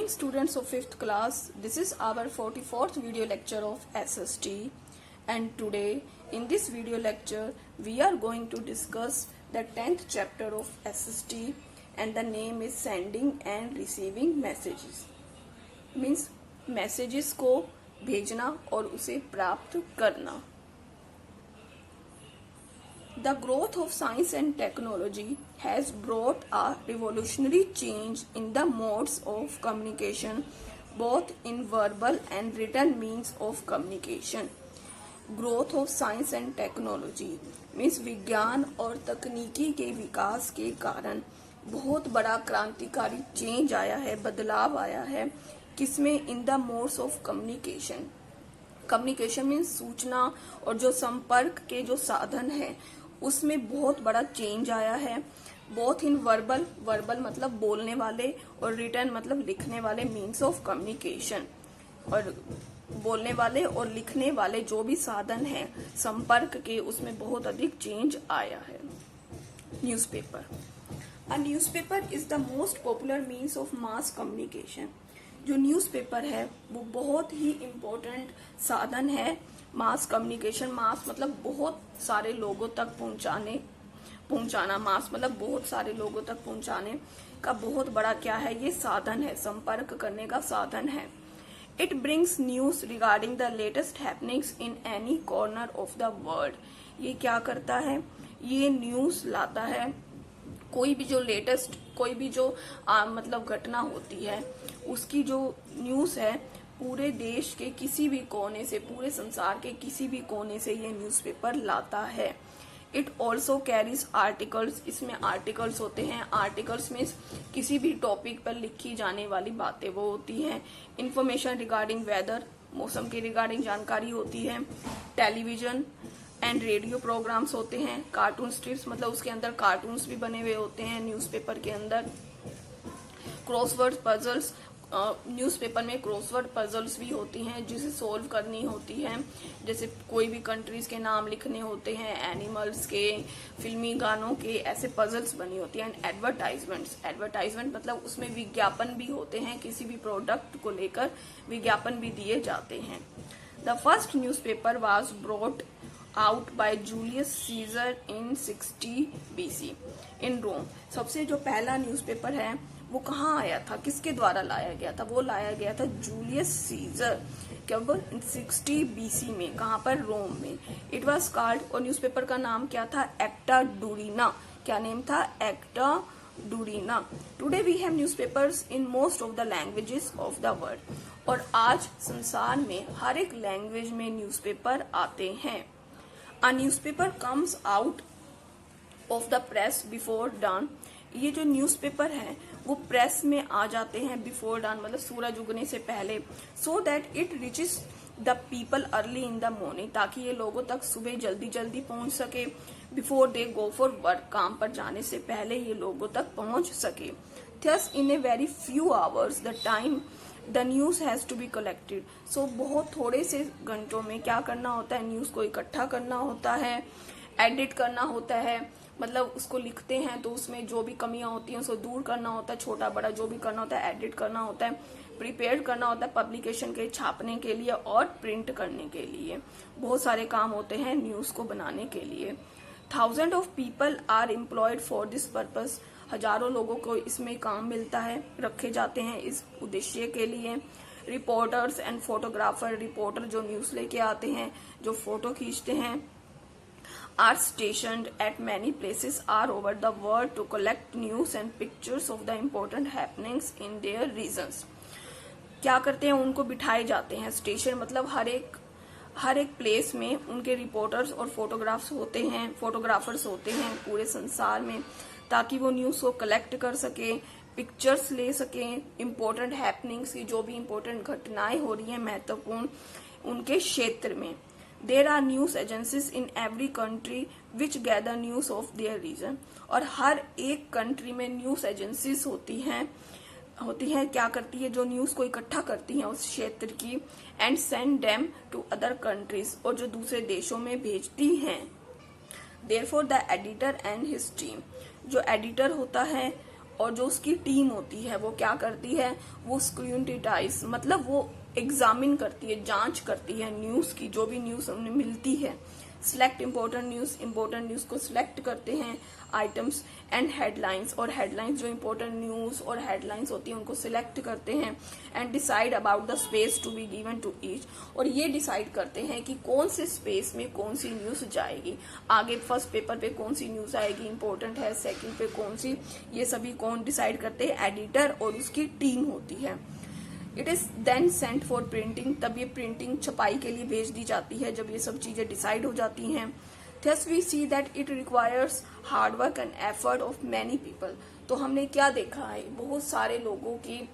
morning, students of 5th class. This is our 44th video lecture of SST, and today in this video lecture we are going to discuss the 10th chapter of SST, and the name is sending and receiving messages. Means messages को भेजना और उसे प्राप्त करना. The growth of science and technology has brought a revolutionary change in the modes of communication, both in verbal and written means of communication. Growth of science and technology means विज्ञान और तकनीकी के विकास के कारण बहुत बड़ा क्रांतिकारी चेंज आया है, बदलाव आया है. किसमें? In the modes of communication. Communication means सूचना और जो संपर्क के जो साधन है उसमें बहुत बड़ा चेंज आया है. बोथ इन वर्बल मतलब बोलने वाले, और रिटन मतलब लिखने वाले मीन्स ऑफ कम्युनिकेशन. और बोलने वाले और लिखने वाले जो भी साधन है संपर्क के, उसमें बहुत अधिक चेंज आया है. Newspaper. A newspaper is the most popular means of mass communication. जो न्यूज़पेपर है वो बहुत ही इम्पोर्टेंट साधन है मास कम्युनिकेशन. मास मतलब बहुत सारे लोगों तक पहुंचाना. मास मतलब बहुत सारे लोगों तक पहुंचाने का बहुत बड़ा क्या है, ये साधन है, संपर्क करने का साधन है. It brings news regarding the latest happenings in any corner of the world. ये क्या करता है, ये न्यूज लाता है. कोई भी जो लेटेस्ट, कोई भी जो मतलब घटना होती है उसकी जो न्यूज है पूरे देश के किसी भी कोने से, पूरे संसार के किसी भी कोने से ये न्यूज़पेपर लाता है. It also carries articles. इसमें आर्टिकल्स होते हैं. आर्टिकल्स में किसी भी टॉपिक पर लिखी जाने वाली बातें वो होती हैं. इंफॉर्मेशन रिगार्डिंग वेदर, मौसम के रिगार्डिंग जानकारी होती है. टेलीविजन एंड रेडियो प्रोग्राम्स होते हैं. कार्टून स्ट्रिप्स मतलब उसके अंदर कार्टून्स भी बने हुए होते हैं न्यूज़पेपर के अंदर. क्रॉसवर्ड पजल्स, न्यूज़पेपर में क्रॉसवर्ड पजल्स भी होती हैं जिसे सोल्व करनी होती है. जैसे कोई भी कंट्रीज के नाम लिखने होते हैं, एनिमल्स के, फिल्मी गानों के, ऐसे पजल्स बनी होती हैं. And advertisements. एडवर्टाइजमेंट मतलब उसमें विज्ञापन भी होते हैं. किसी भी प्रोडक्ट को लेकर विज्ञापन भी दिए जाते हैं. The first newspaper was brought out by Julius Caesar in 60 BC इन रोम. सबसे जो पहला न्यूज़पेपर है वो कहाँ आया था, किसके द्वारा लाया गया था? वो लाया गया था जूलियस सीजर. कब? 60 BC में. कहाँ पर? रोम में. इट वॉज कॉल्ड, और न्यूज़पेपर का नाम क्या था? Acta Diurna. क्या नेम था? Acta Diurna. Today we have newspapers in most of the languages of the world. और आज संसार में हर एक लैंग्वेज में न्यूज़पेपर आते हैं. A newspaper comes out of the press before don. ये जो न्यूज़पेपर है वो प्रेस में आ जाते हैं बिफोर डॉन मतलब सूरज उगने से पहले. So that it reaches the people early in the morning. ताकि ये लोगों तक सुबह जल्दी जल्दी पहुंच सके. Before they go for work, काम पर जाने से पहले ये लोगों तक पहुंच सके. Thus in a very few hours the time the news has to be collected. So बहुत थोड़े से घंटों में क्या करना होता है, न्यूज को इकट्ठा करना होता है, एडिट करना होता है. मतलब उसको लिखते हैं तो उसमें जो भी कमियां होती हैं उसको दूर करना होता है, छोटा बड़ा जो भी करना होता है एडिट करना होता है, प्रिपेयर करना होता है पब्लिकेशन के, छापने के लिए और प्रिंट करने के लिए. बहुत सारे काम होते हैं न्यूज को बनाने के लिए. Thousand of people are employed for this purpose. हजारों लोगों को इसमें काम मिलता है, रखे जाते हैं इस उद्देश्य के लिए. Reporters and photographer. रिपोर्टर जो न्यूज लेके आते हैं, जो फोटो खींचते हैं, are stationed at many places all over the world to collect news and pictures of the important happenings in their regions. क्या करते हैं, उनको बिठाए जाते हैं. स्टेशन मतलब हर एक प्लेस में उनके रिपोर्टर्स और फोटोग्राफर्स होते हैं पूरे संसार में, ताकि वो न्यूज को कलेक्ट कर सके, पिक्चर्स ले सकें, इम्पोर्टेंट हैपनिंग्स की, जो भी इम्पोर्टेंट घटनाएं हो रही हैं महत्वपूर्ण उनके क्षेत्र में. There are news agencies in every country which gather news of their region. और हर एक कंट्री में न्यूज एजेंसीज होती हैं. क्या करती है? जो न्यूज को इकट्ठा करती हैं उस क्षेत्र की. And send them to other countries. और जो दूसरे देशों में भेजती हैं. Therefore the editor and his team. जो एडिटर होता है और जो उसकी टीम होती है वो क्या करती है, वो स्क्रूटिनाइज मतलब वो एग्जामिन करती है, जांच करती है न्यूज की, जो भी न्यूज उन्हें मिलती है। सिलेक्ट इंपॉर्टेंट न्यूज को सिलेक्ट करते हैं, आइटम्स एंड हेडलाइंस, और हेडलाइंस जो इंपॉर्टेंट न्यूज और हेडलाइंस होती है उनको सिलेक्ट करते हैं। And decide about the space to be given to each, और ये डिसाइड करते हैं कि कौन से स्पेस में कौन सी न्यूज जाएगी, आगे फर्स्ट पेपर पे कौन सी न्यूज आएगी, इंपॉर्टेंट है, सेकंड पे कौन सी, ये सभी कौन डिसाइड करते हैं, एडिटर और उसकी टीम होती है। It is then sent for printing, तब ये प्रिंटिंग छपाई के लिए भेज दी जाती है जब ये सब चीजें डिसाइड हो जाती हैं। Thus we see that it requires hard work and effort of many people। तो हमने क्या देखा है, बहुत सारे लोगों की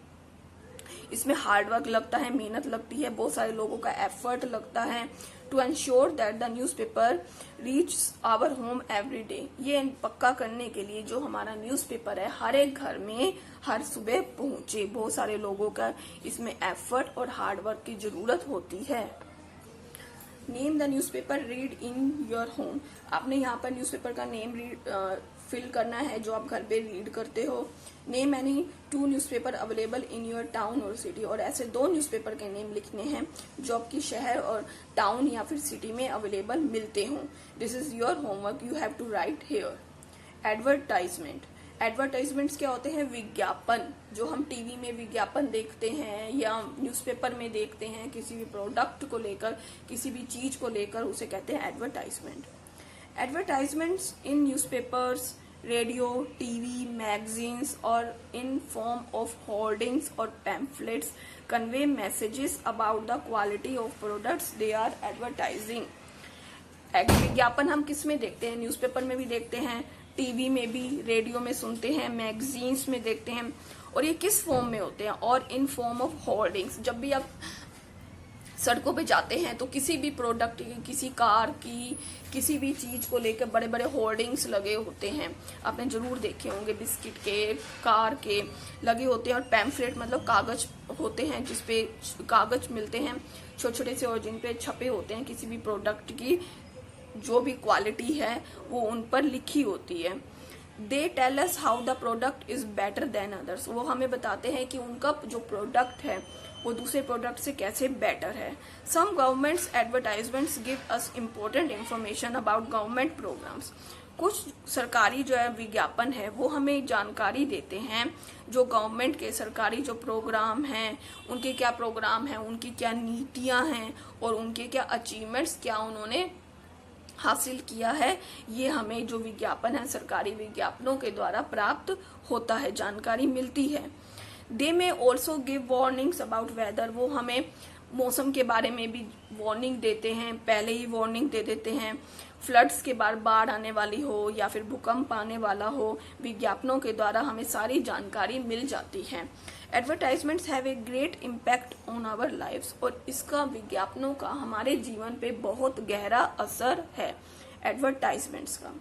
इसमें हार्ड वर्क लगता है, मेहनत लगती है, बहुत सारे लोगों का एफर्ट लगता है to ensure that the newspaper reach our home every day. ये पक्का करने के लिए जो हमारा न्यूज़पेपर है हर एक घर में हर सुबह पहुंचे, बहुत सारे लोगों का इसमें एफर्ट और हार्ड वर्क की जरूरत होती है। Name the newspaper read in your home, आपने यहाँ पर न्यूज़पेपर का नेम फिल करना है जो आप घर पे रीड करते हो। Name any 2 newspaper available in your town और सिटी, और ऐसे 2 न्यूज़पेपर के नेम लिखने हैं जो आपकी शहर और टाउन या फिर सिटी में अवेलेबल मिलते हों। This is your homework, you have to write here. Advertisement, advertisements क्या होते हैं, विज्ञापन, जो हम टीवी में विज्ञापन देखते हैं या न्यूज़पेपर में देखते हैं किसी भी प्रोडक्ट को लेकर, किसी भी चीज को लेकर, उसे कहते हैं advertisement. Advertisements in newspapers, radio, TV, magazines और इन फॉर्म ऑफ होर्डिंग्स और pamphlets convey messages about the quality of products they are advertising. विज्ञापन हम किस में देखते हैं, न्यूज़पेपर में भी देखते हैं, टीवी में भी, रेडियो में सुनते हैं, मैगजीन्स में देखते हैं, और ये किस फॉर्म में होते हैं, और इन फॉर्म ऑफ होर्डिंग्स। जब भी आप सड़कों पे जाते हैं तो किसी भी प्रोडक्ट की, किसी कार की, किसी भी चीज को लेकर बड़े बड़े होर्डिंग्स लगे होते हैं, आपने जरूर देखे होंगे, बिस्किट के, कार के लगे होते हैं। और पैम्फलेट मतलब कागज होते हैं जिसपे कागज मिलते हैं छोटे छोटे से, और जिन पे छपे होते हैं किसी भी प्रोडक्ट की जो भी क्वालिटी है वो उन पर लिखी होती है। They tell us how the product is better than others, वो हमें बताते हैं कि उनका जो प्रोडक्ट है वो दूसरे प्रोडक्ट से कैसे बेटर है। Some governments advertisements give us important information about government programmes, कुछ सरकारी जो है विज्ञापन है वो हमें जानकारी देते हैं जो गवर्नमेंट के सरकारी जो प्रोग्राम हैं, उनके क्या प्रोग्राम हैं, उनकी क्या नीतियां हैं और उनके क्या अचीवमेंट्स, क्या उन्होंने हासिल किया है, ये हमें जो विज्ञापन है सरकारी विज्ञापनों के द्वारा प्राप्त होता है, जानकारी मिलती है। दे में also give warnings about whether, वो हमें मौसम के बारे में भी वार्निंग देते हैं, पहले ही वार्निंग दे देते हैं। फ्लड्स के बाद बाढ़ आने वाली हो या फिर भूकंप आने वाला हो, विज्ञापनों के द्वारा हमें सारी जानकारी मिल जाती है। Advertisements have a great impact on our lifes, और इसका विज्ञापनों का हमारे जीवन पे बहुत गहरा असर है एडवर्टाइजमेंट्स का।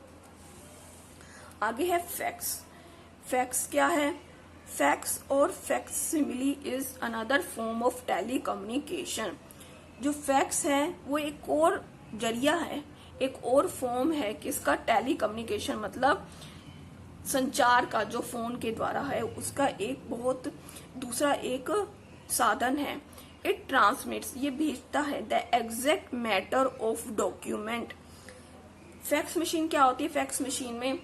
आगे है फैक्स। फैक्स क्या है, फैक्स और facsimile is another form of telecommunication. जो फैक्स है वो एक और जरिया है, एक और फॉर्म है किसका, टेलीकम्युनिकेशन मतलब संचार का, जो फोन के द्वारा है उसका एक बहुत दूसरा एक साधन है। इट ट्रांसमिट्स, ये भेजता है the exact matter of document. Fax machine क्या होती है, फैक्स मशीन में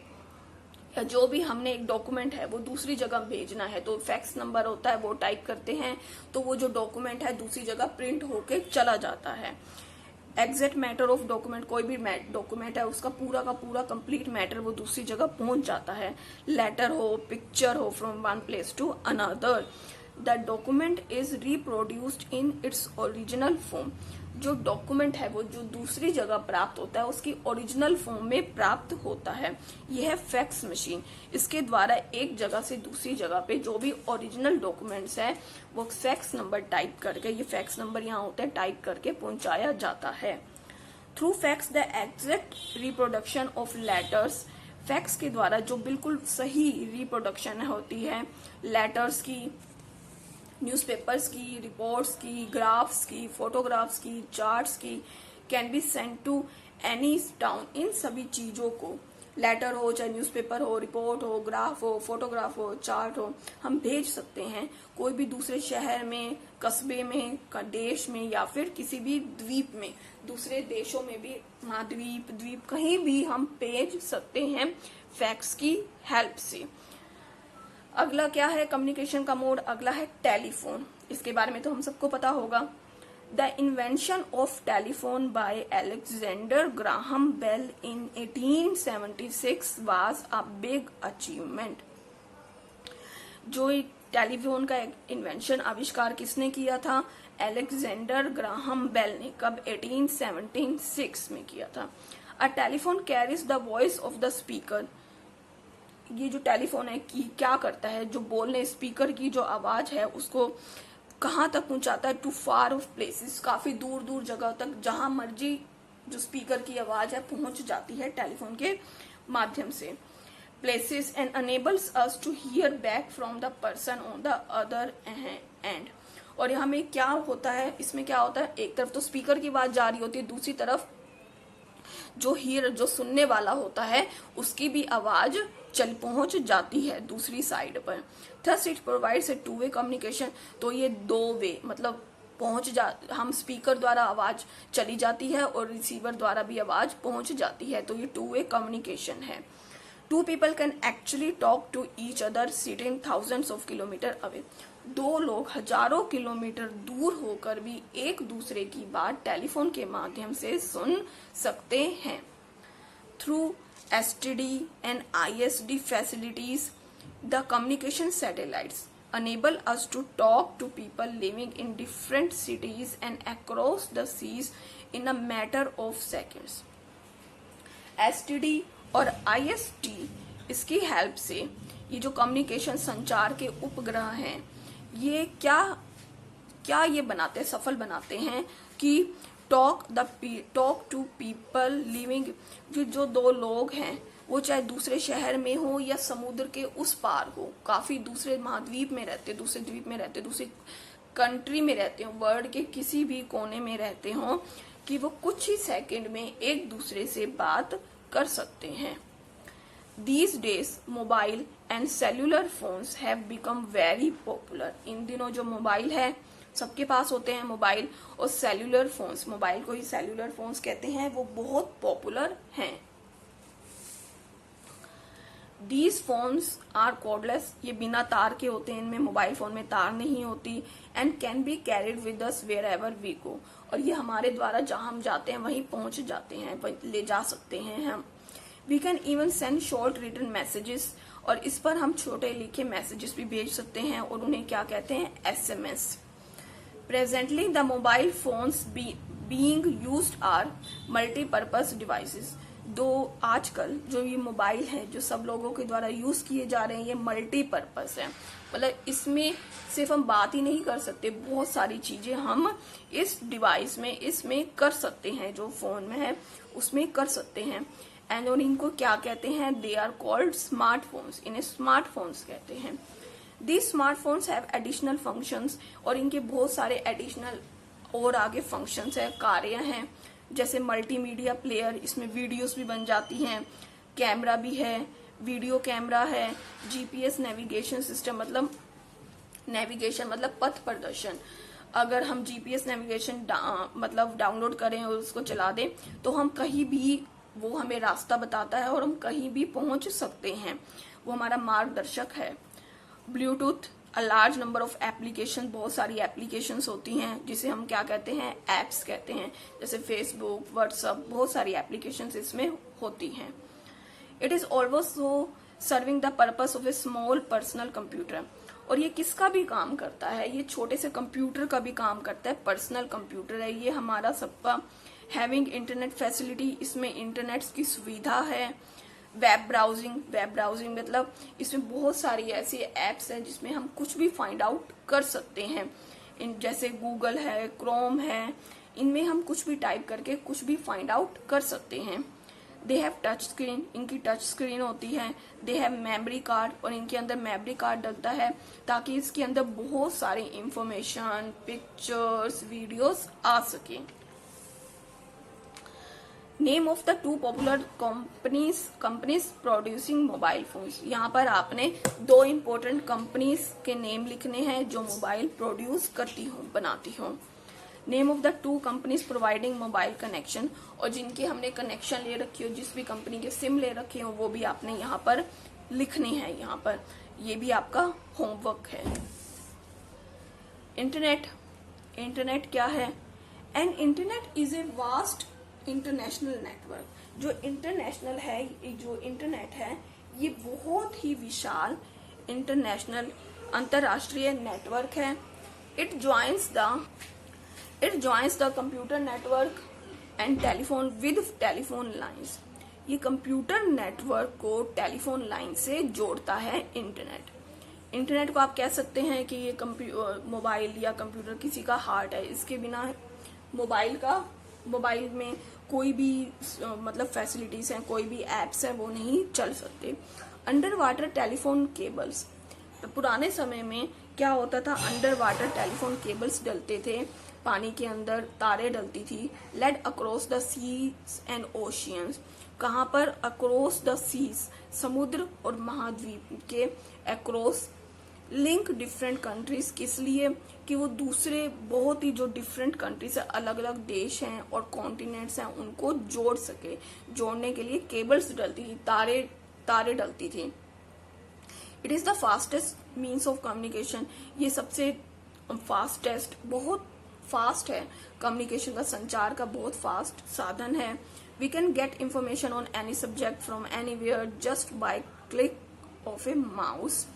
जो भी हमने एक डॉक्यूमेंट है वो दूसरी जगह भेजना है तो फैक्स नंबर होता है, वो टाइप करते हैं तो वो जो डॉक्यूमेंट है दूसरी जगह प्रिंट होके चला जाता है। एग्जैक्ट मैटर ऑफ डॉक्यूमेंट, कोई भी डॉक्यूमेंट है उसका पूरा का पूरा कंप्लीट मैटर वो दूसरी जगह पहुंच जाता है। लेटर हो, पिक्चर हो, from one place to another, the document is reproduced in its original form. जो डॉक्यूमेंट है वो जो दूसरी जगह प्राप्त होता है उसकी ओरिजिनल फॉर्म में प्राप्त होता है। यह है फैक्स मशीन, इसके द्वारा एक जगह से दूसरी जगह पे जो भी ओरिजिनल डॉक्यूमेंट्स है वो फैक्स नंबर टाइप करके, ये फैक्स नंबर यहाँ होते हैं, टाइप करके पहुंचाया जाता है। Through fax the exact reproduction of letters, fax के द्वारा जो बिल्कुल सही रिप्रोडक्शन होती है लेटर्स की, न्यूज़पेपर्स की, रिपोर्ट्स की, ग्राफ्स की, फोटोग्राफ्स की, चार्ट्स की, can be send to any town, इन सभी चीजों को लेटर हो, चाहे न्यूज़पेपर हो, रिपोर्ट हो, ग्राफ हो, फोटोग्राफ हो, चार्ट हो, हम भेज सकते हैं कोई भी दूसरे शहर में, कस्बे में, देश में, या फिर किसी भी द्वीप में, दूसरे देशों में भी, महाद्वीप, द्वीप, कहीं भी हम भेज सकते हैं फैक्स की हेल्प से। अगला क्या है कम्युनिकेशन का मोड? अगला है टेलीफोन। इसके बारे में तो हम सबको पता होगा। The invention of telephone by Alexander Graham Bell in 1876 was a big achievement. जो टेलीफोन का इन्वेंशन, आविष्कार किसने किया था? अलेक्जेंडर ग्राहम बेल ने। कब? 1876 में किया था। A telephone carries the voice of the speaker. ये जो टेलीफोन है कि क्या करता है, जो बोलने स्पीकर की जो आवाज है उसको कहाँ तक पहुंचाता है? टू फार ऑफ प्लेसेस, काफी दूर दूर जगह तक, जहां मर्जी जो स्पीकर की आवाज है पहुंच जाती है टेलीफोन के माध्यम से। Places and enables us to hear back from the person on the other end. और यहाँ में क्या होता है, इसमें क्या होता है, एक तरफ तो स्पीकर की आवाज जा रही होती है, दूसरी तरफ जो सुनने वाला होता है उसकी भी आवाज चल पहुंच जाती है दूसरी साइड पर। Thus it provides a to way communication. तो ये दो वे मतलब हम स्पीकर द्वारा आवाज चली जाती है और रिसीवर द्वारा भी आवाज पहुंच जाती है, तो ये टू वे कम्युनिकेशन है। Two people can actually talk to each other sitting thousands of kilometre away. दो लोग हजारों किलोमीटर दूर होकर भी एक दूसरे की बात टेलीफोन के माध्यम से सुन सकते हैं। Through STD and ISD facilities, the communication satellites enable us to talk to people living in different cities and across the seas in a matter of seconds. STD और ISD इसकी हेल्प से ये जो कम्युनिकेशन संचार के उपग्रह हैं, ये क्या ये बनाते हैं, सफल बनाते हैं कि टॉक टू पीपल लिविंग, जो दो लोग हैं वो चाहे दूसरे शहर में हो या समुद्र के उस पार हो, काफी दूसरे महाद्वीप में रहते, दूसरे द्वीप में रहते, दूसरी कंट्री में रहते हो, वर्ल्ड के किसी भी कोने में रहते हो, कि वो कुछ ही सेकंड में एक दूसरे से बात कर सकते हैं। These days, mobile and cellular phones have become very popular. इन दिनों जो मोबाइल है सबके पास होते हैं मोबाइल, और सेल्यूलर फोन्स, मोबाइल को ही सेल्यूलर फोन्स कहते हैं, वो बहुत पॉपुलर हैं। These phones are cordless, ये बिना तार के होते हैं, इनमें मोबाइल फोन में तार नहीं होती, and can be carried with us wherever we go, और ये हमारे द्वारा जहां हम जाते हैं वहीं पहुंच जाते हैं, ले जा सकते हैं हम। We can even send short written messages, और इस पर हम छोटे लिखे मैसेजेस भी भेज सकते हैं, और उन्हें क्या कहते हैं? SMS। Presently, the mobile phones being used are multi-purpose devices. दो आजकल जो ये मोबाइल है जो सब लोगों के द्वारा यूज किए जा रहे हैं, ये मल्टीपर्पज है। मतलब इसमें सिर्फ हम बात ही नहीं कर सकते, बहुत सारी चीजें हम इस डिवाइस में इसमें कर सकते हैं, जो फोन में है उसमें कर सकते हैं। एंड और इनको क्या कहते हैं? दे आर कॉल्ड स्मार्टफोन्स, इन्हें स्मार्टफोन्स कहते हैं। These smartphones have additional functions, और इनके बहुत सारे एडिशनल और आगे फंक्शंस है, कार्य हैं, जैसे मल्टीमीडिया प्लेयर, इसमें वीडियोस भी बन जाती हैं, कैमरा भी है, वीडियो कैमरा है, GPS नेविगेशन सिस्टम, मतलब नेविगेशन मतलब पथ प्रदर्शन। अगर हम GPS नेविगेशन मतलब डाउनलोड करें और उसको चला दें तो हम कहीं भी, वो हमें रास्ता बताता है और हम कहीं भी पहुंच सकते हैं, वो हमारा मार्गदर्शक है। Bluetooth, a large number of application, बहुत सारी एप्लीकेशंस होती हैं जिसे हम क्या कहते हैं? एप्स कहते हैं, जैसे फेसबुक, व्हाट्सएप, बहुत सारी एप्लीकेशंस इसमें होती हैं। It is also serving the purpose of A small personal computer, और ये किसका भी काम करता है? ये छोटे से कंप्यूटर का भी काम करता है, पर्सनल कंप्यूटर है ये हमारा सबका। हैविंग इंटरनेट फैसिलिटी, इसमें इंटरनेट की सुविधा है। वेब ब्राउजिंग मतलब इसमें बहुत सारी ऐसी एप्स हैं जिसमें हम कुछ भी फाइंड आउट कर सकते हैं, जैसे गूगल है, क्रोम है, इनमें हम कुछ भी टाइप करके कुछ भी फाइंड आउट कर सकते हैं। दे हैव टच स्क्रीन, इनकी टच स्क्रीन होती है। दे हैव मेमोरी कार्ड, और इनके अंदर मेमोरी कार्ड डलता है ताकि इसके अंदर बहुत सारी इंफॉर्मेशन, पिक्चर्स, वीडियोस आ सके। Name of the two popular companies producing mobile phones. यहाँ पर आपने दो इंपॉर्टेंट कंपनीज के नेम लिखने हैं जो मोबाइल प्रोड्यूस करती हूँ, बनाती हूँ। Name of the two companies providing mobile connection, और जिनके हमने कनेक्शन ले रखी हो, जिस भी कंपनी के सिम ले रखे हो, वो भी आपने यहाँ पर लिखने हैं। यहाँ पर ये भी आपका होमवर्क है। इंटरनेट, इंटरनेट क्या है? An internet is a vast international network. जो इंटरनेशनल है, जो इंटरनेट है, ये बहुत ही विशाल इंटरनेशनल अंतरराष्ट्रीय नेटवर्क है। It joins the computer network and telephone with telephone lines. ये कंप्यूटर नेटवर्क को टेलीफोन लाइन से जोड़ता है इंटरनेट। इंटरनेट को आप कह सकते हैं कि ये मोबाइल या कंप्यूटर किसी का हार्ट है। इसके बिना मोबाइल में कोई भी मतलब फैसिलिटीज हैं, कोई भी एप्स हैं, वो नहीं चल सकते। अंडर वाटर टेलीफोन केबल्स, तो पुराने समय में क्या होता था, अंडर वाटर टेलीफोन केबल्स डलते थे, पानी के अंदर तारे डलती थी। Laid across the seas and oceans, कहाँ पर? अक्रॉस द सीज, समुद्र और महाद्वीप के अक्रॉस। लिंक डिफरेंट कंट्रीज, किस लिए? कि वो दूसरे बहुत ही जो डिफरेंट कंट्रीज है, अलग अलग देश हैं और कॉन्टिनेंट्स हैं, उनको जोड़ सके। जोड़ने के लिए केबल्स डलती थी, तारे डलती थी। It is the fastest means of communication, ये सबसे फास्टेस्ट, बहुत फास्ट है कम्युनिकेशन का, संचार का बहुत फास्ट साधन है। We can get information on any subject from anywhere just by click of a mouse.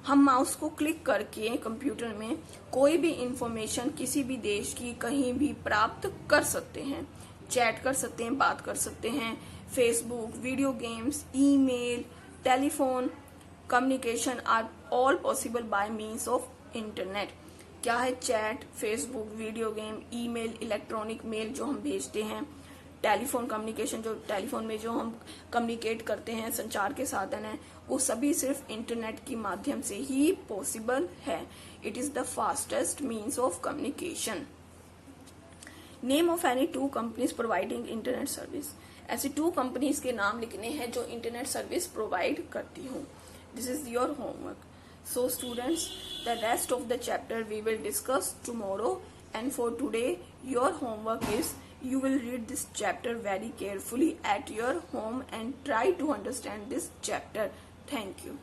हम माउस को क्लिक करके कंप्यूटर में कोई भी इंफॉर्मेशन किसी भी देश की कहीं भी प्राप्त कर सकते हैं। चैट कर सकते हैं, बात कर सकते हैं। Facebook, video games, email, telephone communication are all possible by means of internet. क्या है? Chat, Facebook, video game, email, electronic mail जो हम भेजते हैं, टेलीफोन कम्युनिकेशन जो टेलीफोन में जो हम कम्युनिकेट करते हैं, संचार के साधन है, वो सभी सिर्फ इंटरनेट के माध्यम से ही पॉसिबल है। It is the fastest means of communication. Name of any two companies providing internet service, ऐसी टू कंपनीज के नाम लिखने हैं जो इंटरनेट सर्विस प्रोवाइड करती हूँ। This is your homework. So students, the rest of the chapter we will discuss tomorrow, and for today your homework is you will read this chapter very carefully at your home and try to understand this chapter. Thank you.